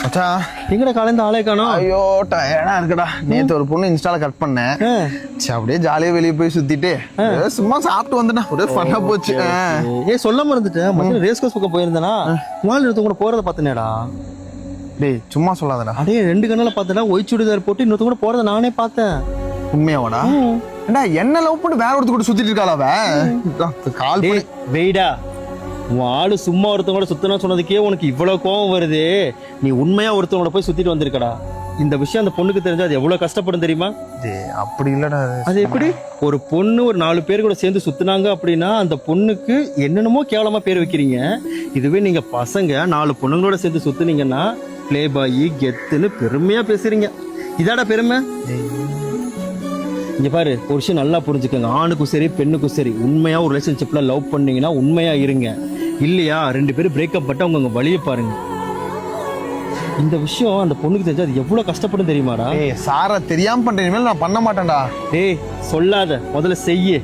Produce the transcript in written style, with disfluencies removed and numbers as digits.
மச்சான் எங்கடா காலையில ஆளே காணோம்? ஐயோ டயர்டா இருக்குடா. நேத்து ஒரு பொண்ணு இன்ஸ்டால கட் பண்ணேன். சரி அப்படியே ஜாலியா வெளியே போய் சுத்திட்டு சும்மா சாப்பிட்டு வந்துட்டா. ஒரே ஃபன்னா போச்சு. சொல்லாம இருந்துட்டேன். மத்தியம் ரேஸ் கோர்ஸ் பக்கம் போயிருந்தேனா மால் நிறுத்த கூட போறத பார்த்தனேடா. டேய் சும்மா சொல்லாதடா. அடே 2 கண்ணால பார்த்தடா. ஒயிட் சுடிதார் போட்டு இன்னொருத்த கூட போறத நானே பார்த்தேன். உண்மையாவாடா? ஏண்டா என்ன லவ் பண்ணி வேற ஒருத்த கூட சுத்திட்டு இருக்காளா அவ? கால் பண்ணி வெயிடா. உன் ஆளு சும்மா ஒருத்தவங்க கூட சுத்தினா சொன்னதுக்கே உனக்கு இவ்வளவு கோவம் வருது. நீ உண்மையா ஒருத்தவங்கள போய் சுத்திட்டு வந்திருக்கடா. இந்த விஷயம் அந்த பொண்ணுக்கு தெரிஞ்சா அது எவ்வளவு கஷ்டப்படும் தெரியுமா? அப்படி இல்லடா. அது எப்படி ஒரு பொண்ணு ஒரு 4 பேர் கூட சேர்ந்து சுத்தினாங்க அப்படின்னா அந்த பொண்ணுக்கு என்னென்னமோ கேவலமா பேர் வைக்கிறீங்க. இதுவே நீங்க பசங்க 4 பொண்ணுங்களோட சேர்ந்து சுத்துனீங்கன்னா பிளே பாய் கெத்துன்னு பெருமையா பேசுறீங்க. இதாடா பெருமை? இங்க பாரு, ஒரு விஷயம் நல்லா புரிஞ்சுக்கோங்க. ஆணுக்கும் சரி பெண்ணுக்கும் சரி உண்மையா ஒரு ரிலேஷன்ஷிப்ல லவ் பண்ணீங்கன்னா உண்மையா இருங்க. இல்லையா 2 பேரும் பிரேக்கப் பட்டு அவங்க வழியை பாருங்க. இந்த விஷயம் அந்த பொண்ணுக்கு தெரிஞ்சா அது எவ்வளவு கஷ்டப்படும் தெரியுமாடா? சாரா தெரியாம பண்றேன். நான் பண்ண மாட்டேன்டா. சொல்லாத, முதல்ல செய்ய.